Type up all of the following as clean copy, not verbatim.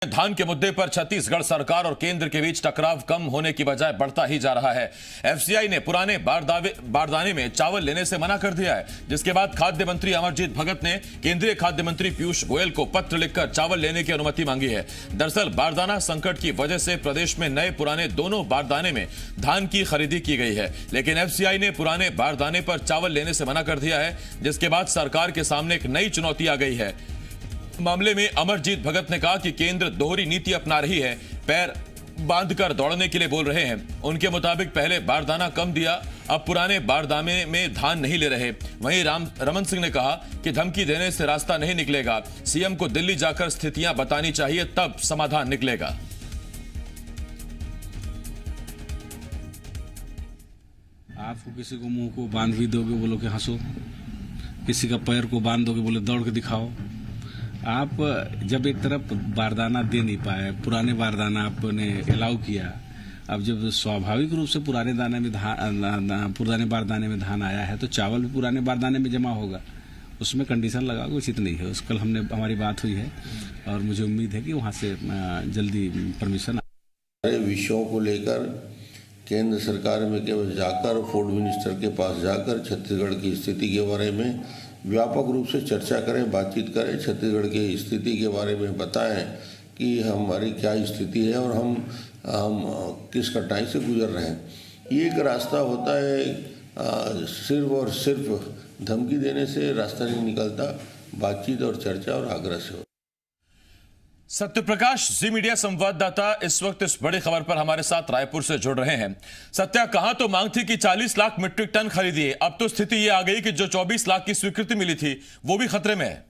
धान के मुद्दे पर छत्तीसगढ़ सरकार और केंद्र के बीच टकराव कम होने की बजाय बढ़ता ही जा रहा है। एफसीआई ने पुराने बारदाने में चावल लेने से मना कर दिया है, जिसके बाद खाद्य मंत्री अमरजीत भगत ने केंद्रीय खाद्य मंत्री पीयूष गोयल को पत्र लिखकर चावल लेने की अनुमति मांगी है। दरअसल बारदाना संकट की वजह से प्रदेश में नए पुराने दोनों बारदाने में धान की खरीदी की गई है, लेकिन एफसीआई ने पुराने बारदाने पर चावल लेने से मना कर दिया है, जिसके बाद सरकार के सामने एक नई चुनौती आ गई है। मामले में अमरजीत भगत ने कहा कि केंद्र दोहरी नीति अपना रही है, पैर बांधकर दौड़ने के लिए बोल रहे हैं। उनके मुताबिक पहले बारदाना कम दिया, अब पुराने बारदाने में धान नहीं ले रहे। वहीं रमन सिंह ने कहा कि धमकी देने से रास्ता नहीं निकलेगा, सीएम को दिल्ली जाकर स्थितियां बतानी चाहिए, तब समाधान निकलेगा। आपको किसी को मुंह को बांध भी दोगे, बोलो कि हंसो, किसी का पैर को बांध दोगे, बोले दौड़ के दिखाओ। आप जब एक तरफ बारदाना दे नहीं पाए, पुराने बारदाना आपने अलाउ किया, अब जब स्वाभाविक रूप से पुराने बारदाने में धान आया है तो चावल भी पुराने बारदाने में जमा होगा, उसमें कंडीशन लगाओगे, उचित नहीं है। कल हमारी बात हुई है और मुझे उम्मीद है कि वहाँ से जल्दी परमिशन। सारे विषयों को लेकर केंद्र सरकार में केवल जाकर फूड मिनिस्टर के पास जाकर छत्तीसगढ़ की स्थिति के बारे में व्यापक रूप से चर्चा करें, बातचीत करें, छत्तीसगढ़ की स्थिति के बारे में बताएं कि हमारी क्या स्थिति है और हम किस कठिनाई से गुजर रहे हैं। ये एक रास्ता होता है, सिर्फ और सिर्फ धमकी देने से रास्ता नहीं निकलता, बातचीत और चर्चा और आग्रह से होता। सत्यप्रकाश जी मीडिया संवाददाता इस वक्त इस बड़ी खबर पर हमारे साथ रायपुर से जुड़ रहे हैं। सत्या, कहां तो मांग थी कि 40 लाख मीट्रिक टन खरीदिए, अब तो स्थिति ये आ गई कि जो 24 लाख की स्वीकृति मिली थी वो भी खतरे में है।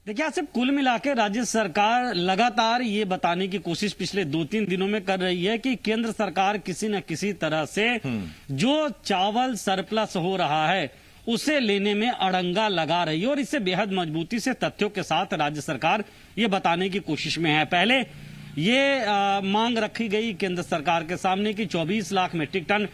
देखिए सिर्फ कुल मिलाकर राज्य सरकार लगातार ये बताने की कोशिश पिछले 2-3 दिनों में कर रही है कि केंद्र सरकार किसी न किसी तरह से जो चावल सरप्लस हो रहा है उसे लेने में अड़ंगा लगा रही है, और इससे बेहद मजबूती से तथ्यों के साथ राज्य सरकार ये बताने की कोशिश में है। पहले ये मांग रखी गई केंद्र सरकार के सामने कि 24 लाख मीट्रिक टन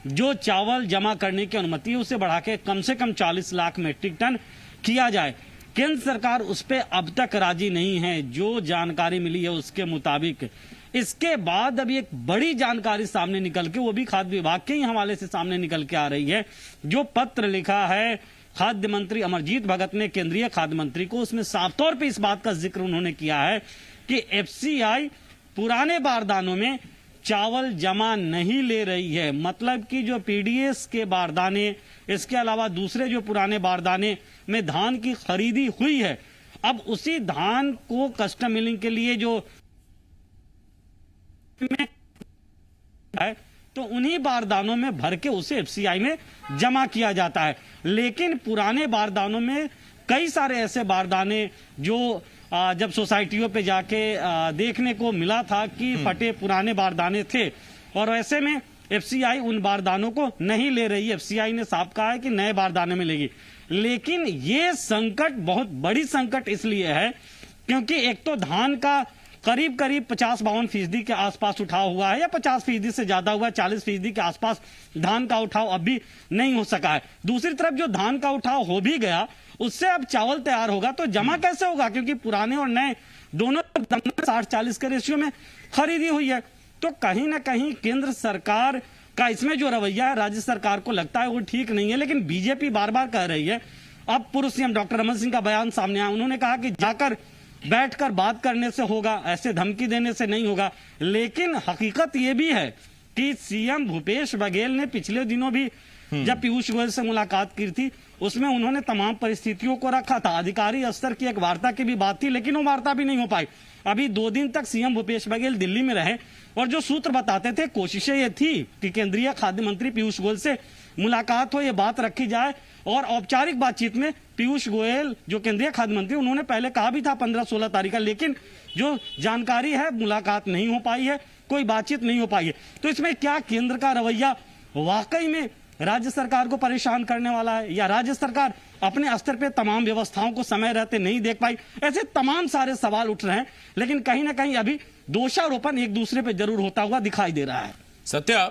जो चावल जमा करने की अनुमति है उसे बढ़ा के कम से कम 40 लाख मीट्रिक टन किया जाए। केंद्र सरकार उस पर अब तक राजी नहीं है। जो जानकारी मिली है उसके मुताबिक इसके बाद अभी एक बड़ी जानकारी सामने निकल के, वो भी खाद्य विभाग के ही हवाले से सामने निकल के आ रही है। जो पत्र लिखा है खाद्य मंत्री अमरजीत भगत ने केंद्रीय खाद्य मंत्री को, उसमें साफ तौर पे इस बात का जिक्र उन्होंने किया है कि एफसीआई पुराने बारदानों में चावल जमा नहीं ले रही है। मतलब कि जो पीडीएस के बारदाने, इसके अलावा दूसरे जो पुराने बारदाने में धान की खरीदी हुई है, अब उसी धान को कस्टम मिलिंग के लिए जो है तो उन्हीं बारदानों में भर के उसे एफसीआई में जमा किया जाता है। लेकिन पुराने बारदानों में कई सारे ऐसे बारदाने जो जब सोसाइटियों पे जाके देखने को मिला था कि फटे पुराने बारदाने थे, और ऐसे में एफसीआई उन बारदानों को नहीं ले रही। एफसीआई ने साफ कहा है कि नए बारदाने में लेगी। लेकिन ये संकट बहुत बड़ी संकट इसलिए है क्योंकि एक तो धान का करीब 50-52% के आसपास उठाव हुआ है, या 50% से ज्यादा हुआ है, 40% के आसपास धान का उठाव अब भी नहीं हो सका है। दूसरी तरफ जो धान का उठाव हो भी गया उससे अब चावल तैयार होगा तो जमा कैसे होगा, क्योंकि पुराने और नए दोनों 60-40 के रेशियो में खरीदी हुई है। तो कहीं ना कहीं केंद्र सरकार का इसमें जो रवैया है राज्य सरकार को लगता है वो ठीक नहीं है। लेकिन बीजेपी बार बार कह रही है, अब पूर्व सीएम डॉक्टर रमन सिंह का बयान सामने आया, उन्होंने कहा कि जाकर बैठकर बात करने से होगा, ऐसे धमकी देने से नहीं होगा। लेकिन हकीकत यह भी है कि सीएम भूपेश बघेल ने पिछले दिनों भी जब पीयूष गोयल से मुलाकात की थी उसमें उन्होंने तमाम परिस्थितियों को रखा था। अधिकारी स्तर की एक वार्ता की भी बात थी, लेकिन वो वार्ता भी नहीं हो पाई। अभी 2 दिन तक सीएम भूपेश बघेल दिल्ली में रहे और जो सूत्र बताते थे, कोशिशें ये थी कि केंद्रीय खाद्य मंत्री पीयूष गोयल से मुलाकात हो, ये बात रखी जाए। और औपचारिक बातचीत में पीयूष गोयल जो केंद्रीय खाद्य मंत्री, उन्होंने पहले कहा भी था 15-16 तारीख का, लेकिन जो जानकारी है मुलाकात नहीं हो पाई है, कोई बातचीत नहीं हो पाई है। तो इसमें क्या केंद्र का रवैया वाकई में राज्य सरकार को परेशान करने वाला है, या राज्य सरकार अपने स्तर पे तमाम व्यवस्थाओं को समय रहते नहीं देख पाई? ऐसे तमाम सारे सवाल उठ रहे हैं, लेकिन कहीं ना कहीं अभी दोषारोपण एक दूसरे पे जरूर होता हुआ दिखाई दे रहा है। सत्या,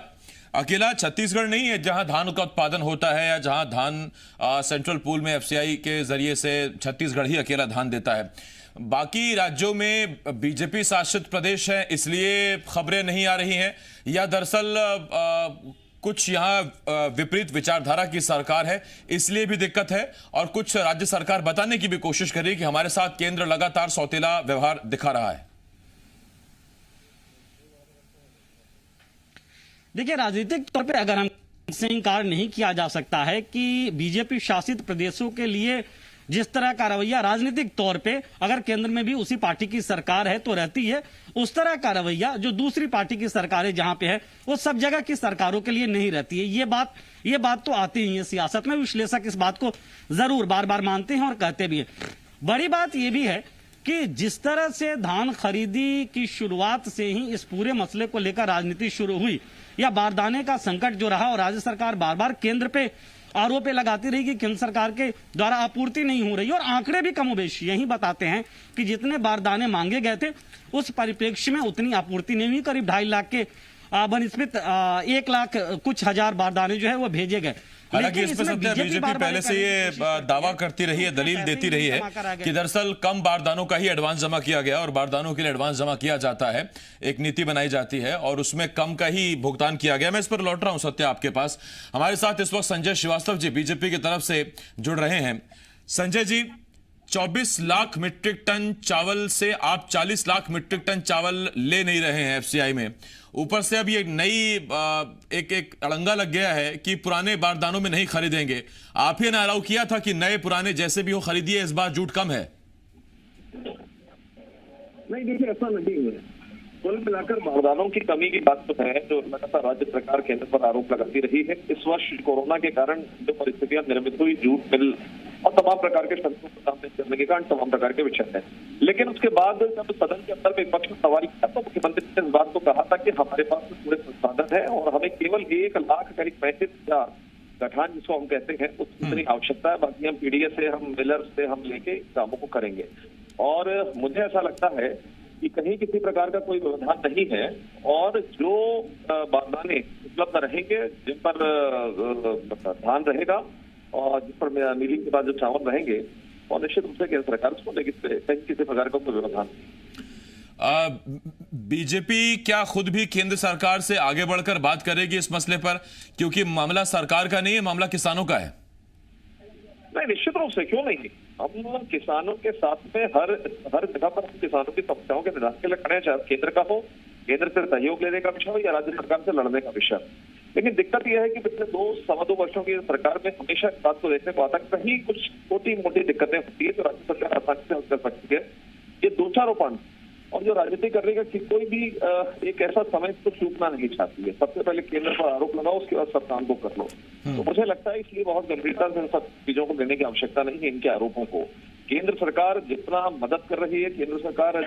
अकेला छत्तीसगढ़ नहीं है जहां धान का उत्पादन होता है या जहां धान सेंट्रल पूल में एफसीआई के जरिए से छत्तीसगढ़ ही अकेला धान देता है। बाकी राज्यों में बीजेपी शासित प्रदेश है इसलिए खबरें नहीं आ रही हैं, या दरअसल कुछ यहाँ विपरीत विचारधारा की सरकार है इसलिए भी दिक्कत है, और कुछ राज्य सरकार बताने की भी कोशिश कर रही है कि हमारे साथ केंद्र लगातार सौतेला व्यवहार दिखा रहा है। देखिए, राजनीतिक तौर पे अगर हम से इनकार नहीं किया जा सकता है कि बीजेपी शासित प्रदेशों के लिए जिस तरह का रवैया राजनीतिक तौर पे अगर केंद्र में भी उसी पार्टी की सरकार है तो रहती है, उस तरह का रवैया जो दूसरी पार्टी की सरकारें जहां पे है वो सब जगह की सरकारों के लिए नहीं रहती है। ये बात तो आती ही है सियासत में, विश्लेषक इस बात को जरूर बार बार मानते हैं और कहते भी है। बड़ी बात यह भी है कि जिस तरह से धान खरीदी की शुरुआत से ही इस पूरे मसले को लेकर राजनीति शुरू हुई, या बारदाने का संकट जो रहा और राज्य सरकार बार बार केंद्र पे आरोप लगाती रही कि केंद्र सरकार के द्वारा आपूर्ति नहीं हो रही, और आंकड़े भी कमोबेश यही बताते हैं कि जितने बारदाने मांगे गए थे उस परिप्रेक्ष्य में उतनी आपूर्ति नहीं हुई। करीब 2.5 लाख के बनस्पत 1 लाख कुछ हजार बारदाने जो है वो भेजे गए। हालांकि इसमें सत्या बीजेपी पहले से ये दावा करती रही है, दलील देती रही है कि दरअसल कम बारदानों का ही एडवांस जमा किया गया और बारदानों के लिए एडवांस जमा किया जाता है, एक नीति बनाई जाती है और उसमें कम का ही भुगतान किया गया। मैं इस पर लौट रहा हूं सत्या आपके पास। हमारे साथ इस वक्त संजय श्रीवास्तव जी बीजेपी की तरफ से जुड़ रहे हैं। संजय जी, 24 लाख मीट्रिक टन चावल से आप 40 लाख मीट्रिक टन चावल ले नहीं रहे हैं एफसीआई में, ऊपर से अब ये नई एक अड़ंगा लग गया है कि पुराने बारदानों में नहीं खरीदेंगे। आप ही ने अलाउ किया था कि नए पुराने जैसे भी हो खरीदिए, इस बार झूठ कम है। नहीं, देखिए ऐसा नहीं है। कुल मिलाकर बारदानों की कमी की बात तो है जो लगातार राज्य सरकार केंद्र पर आरोप लगाती रही है। इस वर्ष कोरोना के कारण जो परिस्थितियां निर्मित हुई, जूट मिल और तमाम प्रकार के श्रमिकों को काम नहीं करने के कारण तमाम प्रकार के विषय है। लेकिन उसके बाद जब सदन के अंदर विपक्ष ने सवाल किया तो मुख्यमंत्री ने इस बात को कहा था कि हमारे पास पूरे संसाधन है और हमें केवल 1 लाख करीब 35,000 गठान जिसको हम कहते हैं उसकी आवश्यकता है, बाकी हम पीडीए से हम मिलर से हम लेके कामों को करेंगे। और मुझे ऐसा लगता है कि कहीं किसी प्रकार का कोई व्यवधान नहीं है और जो बारदाने उपलब्ध रहेंगे, जिन पर धान रहेगा और जिस पर मिलिंग के बाद जो चावल रहेंगे, और निश्चित रूप से केंद्र सरकार उसको लेकिन कहीं किसी प्रकार का कोई व्यवधान नहीं। बीजेपी क्या खुद भी केंद्र सरकार से आगे बढ़कर बात करेगी इस मसले पर, क्योंकि मामला सरकार का नहीं है, मामला किसानों का है? नहीं, निश्चित रूप से, क्यों नहीं। हम किसानों के साथ में हर जगह पर हम किसानों की समस्याओं के निदान के लिए खड़े हैं, चाहे केंद्र का हो, केंद्र से सहयोग लेने का विषय हो या राज्य सरकार से लड़ने का विषय। लेकिन दिक्कत यह है कि पिछले 2-2.25 वर्षों की सरकार में हमेशा इस बात को देखने को आता है कहीं कुछ छोटी मोटी दिक्कतें होती है तो राज्य सरकार आसानी से हल कर सकती है। ये दोषारोपण और जो राजनीति करने का कि कोई भी एक ऐसा समय तो चूकना नहीं चाहती है। सबसे पहले केंद्र पर आरोप लगाओ, उसके बाद सब काम को कर लो। तो मुझे लगता है इसलिए बहुत गंभीरता से इन सब चीजों को लेने की आवश्यकता नहीं है। इनके आरोपों को केंद्र सरकार जितना मदद कर रही है, केंद्र सरकार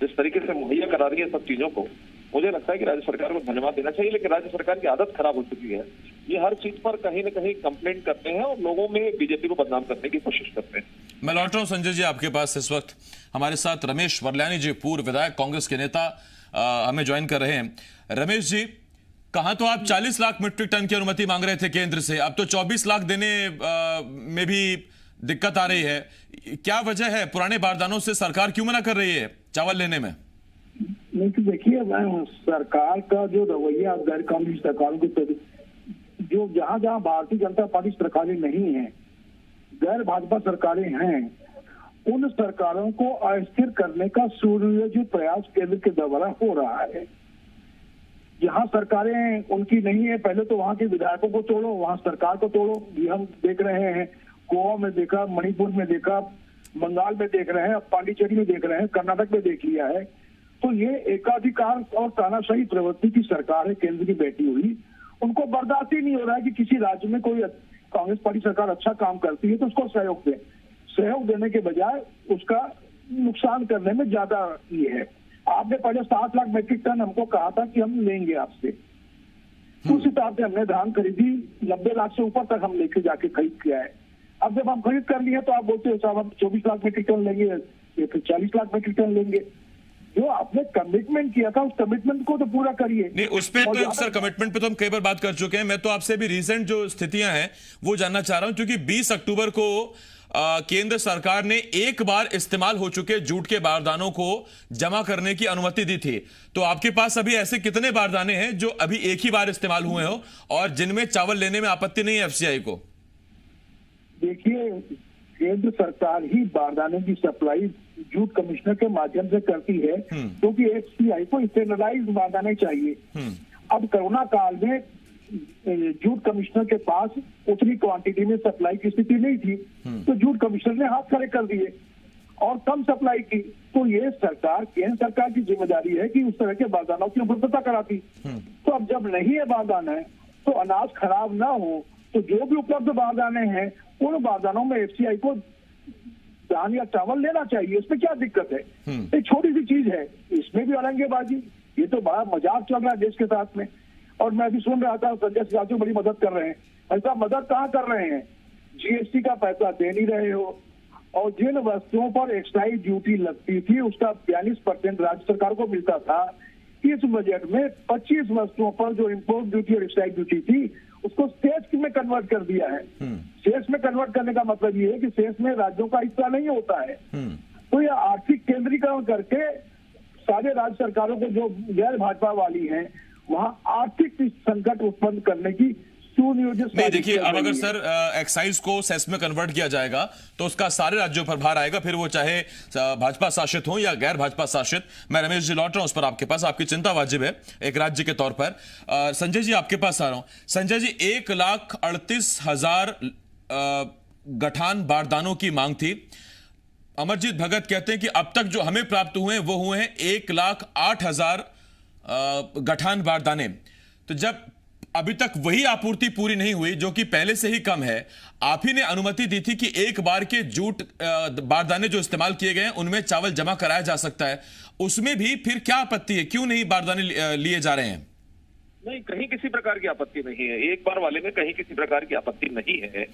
जिस तरीके से मुहैया करा रही है सब चीजों को, मुझे लगता है कि राज्य सरकार को धन्यवाद देना चाहिए। लेकिन राज्य सरकार की आदत खराब हो चुकी है, ये हर चीज पर कहीं न कहीं कंप्लेंट करते हैं और लोगों में बीजेपी को बदनाम करने की कोशिश करते हैं। मैं लौट रहा हूं संजय जी आपके पास। इस वक्त हमारे साथ रमेश वर्ल्यानी जी, पूर्व विधायक कांग्रेस के नेता, हमें ज्वाइन कर रहे हैं। रमेश जी, कहा तो आप 40 लाख मीट्रिक टन की अनुमति मांग रहे थे केंद्र से, अब तो 24 लाख देने में भी दिक्कत आ रही है। क्या वजह है? पुराने बारदानों से सरकार क्यों मना कर रही है चावल लेने में? नहीं तो देखिए, सरकार का जो रवैया गैर कानूनी सरकारों के जो जहां जहां भारतीय जनता पार्टी सरकारें नहीं है, गैर भाजपा सरकारें हैं, उन सरकारों को अस्थिर करने का सुनियोजित प्रयास केंद्र के द्वारा हो रहा है। जहां सरकारें उनकी नहीं है, पहले तो वहां के विधायकों को तोड़ो, वहां सरकार को तोड़ो। ये हम देख रहे हैं, गोवा में देखा, मणिपुर में देखा, बंगाल में देख रहे हैं, पांडिचेरी में देख रहे हैं, कर्नाटक में देख लिया है। तो ये एकाधिकार और तानाशाही प्रवृत्ति की सरकार है केंद्र की बैठी हुई। उनको बर्दाश्त ही नहीं हो रहा है कि किसी राज्य में कोई कांग्रेस पार्टी सरकार अच्छा काम करती है तो उसको सहयोग दे। सहयोग देने के बजाय उसका नुकसान करने में ज्यादा ये है। आपने पहले 7 लाख मीट्रिक टन हमको कहा था कि हम लेंगे आपसे, उस हिसाब से हमने धान खरीदी, 90 लाख से ऊपर तक हम लेके जाके खरीद किया है। अब जब हम खरीद कर लिए तो आप बोलते हो साहब हम 24 लाख मीट्रिक टन लेंगे या फिर 40 लाख मीट्रिक टन लेंगे। जो आपने कमिटमेंट किया था उस कमिटमेंट को तो पूरा करिए। नहीं, उस पे और तो सर कमिटमेंट पे तो हम कई बार बात कर चुके हैं। मैं तो आपसे भी रिसेंट जो स्थितियां हैं वो जानना चाह रहा हूं, क्योंकि 20 अक्टूबर को केंद्र सरकार ने एक बार इस्तेमाल हो चुके जूट के बारदानों को जमा करने की अनुमति दी थी। तो आपके पास अभी ऐसे कितने बारदाने हैं जो अभी एक ही बार इस्तेमाल हुए हो और जिनमें चावल लेने में आपत्ति नहीं है एफसीआई को? देखिए, केंद्र सरकार ही बारदाने की सप्लाई जूट कमिश्नर के माध्यम से करती है, क्योंकि एफसीआई को स्टैंडर्डाइज्ड बारदाने चाहिए। अब कोरोना काल में जूट कमिश्नर के पास उतनी क्वांटिटी में सप्लाई की स्थिति नहीं थी, तो जूट कमिश्नर ने हाथ खड़े कर दिए और कम सप्लाई की। तो ये सरकार, केंद्र सरकार की जिम्मेदारी है कि उस तरह के बारदानों की उपलब्धता कराती। तो अब जब नहीं है बारदाना है तो अनाज खराब ना हो, तो जो भी उपलब्ध बारदाने हैं उन बारदानों में एफसीआई को धान या चावल लेना चाहिए। इसमें क्या दिक्कत है? एक छोटी सी चीज है, इसमें भी औरंगेबाजी। ये तो बड़ा मजाक चल रहा है देश के साथ में। और मैं भी सुन रहा था संजय सिंह बड़ी मदद कर रहे हैं। ऐसा मदद कहाँ कर रहे हैं? जीएसटी का पैसा दे नहीं रहे हो, और जिन वस्तुओं पर एक्साइज ड्यूटी लगती थी उसका 42% राज्य सरकार को मिलता था। इस बजट में 25 वस्तुओं पर जो इम्पोर्ट ड्यूटी और एक्साइज ड्यूटी थी उसको सेस में कन्वर्ट कर दिया है। सेस में कन्वर्ट करने का मतलब ये है कि सेस में राज्यों का हिस्सा नहीं होता है। तो यह आर्थिक केंद्रीकरण करके सारे राज्य सरकारों को जो गैर भाजपा वाली हैं वहां आर्थिक संकट उत्पन्न करने की सुनियोजित। नहीं, देखिए, अब अगर सर एक्साइज को सेस में कन्वर्ट किया जाएगा तो उसका सारे राज्यों पर भार आएगा, फिर वो चाहे भाजपा शासित हो या गैर भाजपा शासित। मैं रमेश जी लौट रहा हूं उस पर आपके पास, आपकी चिंता वाजिब है एक राज्य के तौर पर। संजय जी आपके पास आ रहा हूं। संजय जी, 1,38,000 गठान बारदानों की मांग थी। अमरजीत भगत कहते हैं कि अब तक जो हमें प्राप्त हुए वो हुए हैं 1,08,000 गठान बारदाने। तो जब अभी तक वही आपूर्ति पूरी नहीं हुई जो कि पहले से ही कम है, आप ही ने अनुमति दी थी कि एक बार के जूट बारदाने जो इस्तेमाल किए गए हैं उनमें चावल जमा कराया जा सकता है, उसमें भी फिर क्या आपत्ति है? क्यों नहीं बारदाने लिए जा रहे हैं? नहीं, कहीं किसी प्रकार की आपत्ति नहीं है। एक बार वाले में कहीं किसी प्रकार की आपत्ति नहीं है।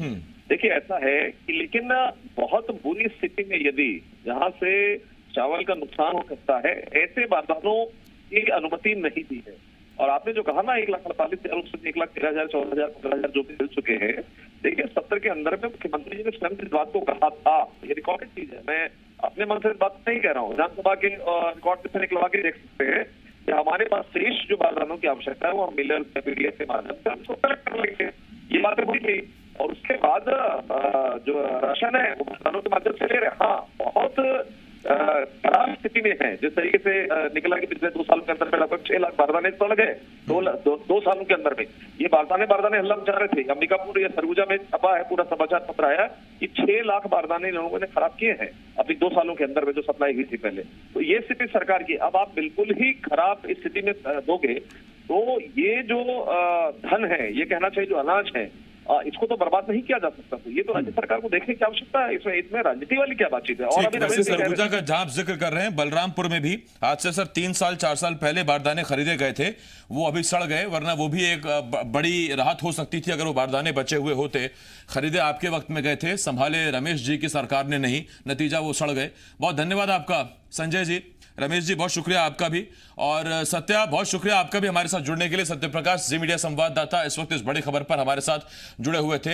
देखिए, ऐसा है कि लेकिन बहुत बुरी स्थिति में यदि जहां से चावल का नुकसान हो सकता है, ऐसे बारदानों की अनुमति नहीं दी है। और आपने जो कहा ना 1,48,000, उसमें 1,13,000, 14,000, 15,000 जो भी मिल चुके हैं। देखिए, सत्र के अंदर में मुख्यमंत्री जी ने स्वयं इस बात को कहा था, ये रिकॉर्डेड चीज है, मैं अपने मन से इस बात नहीं कह रहा हूँ, विधानसभा के रिकॉर्ड से निकलवा के देख सकते हैं कि हमारे पास शेष जो बारदानों की आवश्यकता है वो हम मिलर पीडीएस के माध्यम से हमको कलेक्ट कर लेंगे। ये बातें हुई थी और उसके बाद जो राशन है वो बारदानों के माध्यम से ले रहे। हाँ, बहुत खराब स्थिति में है। जिस तरीके से निकला कि पिछले 2 सालों के अंदर में लगभग 6 लाख बारदाने चढ़ गए। 2 सालों के अंदर में ये बारदाने हल्ला मचा रहे थे। अंबिकापुर या सरगुजा में छपा है, पूरा समाचार पत्र आया कि 6 लाख बारदाने लोगों ने खराब किए हैं अभी 2 सालों के अंदर में जो सप्लाई हुई थी पहले। तो ये स्थिति सरकार की। अब आप बिल्कुल ही खराब स्थिति में दोगे तो ये जो धन है, ये कहना चाहिए जो अनाज है, इसको तो बर्बाद नहीं किया जा सकता। तो ये तो राज्य सरकार को देखने की आवश्यकता है। इसमें राजनीति वाली क्या बातचीत है? और अभी सरगुजा का जहां आप जिक्र कर रहे हैं, बलरामपुर में भी आज से सर 3 साल 4 साल पहले बारदाने खरीदे गए थे, वो अभी सड़ गए, वरना वो भी एक बड़ी राहत हो सकती थी अगर वो बारदाने बचे हुए होते। खरीदे आपके वक्त में गए थे, संभाले रमेश जी की सरकार ने नहीं, नतीजा वो सड़ गए। बहुत धन्यवाद आपका संजय जी। रमेश जी बहुत शुक्रिया आपका भी, और सत्या बहुत शुक्रिया आपका भी हमारे साथ जुड़ने के लिए। सत्य प्रकाश, जी मीडिया संवाददाता, इस वक्त इस बड़ी खबर पर हमारे साथ जुड़े हुए थे।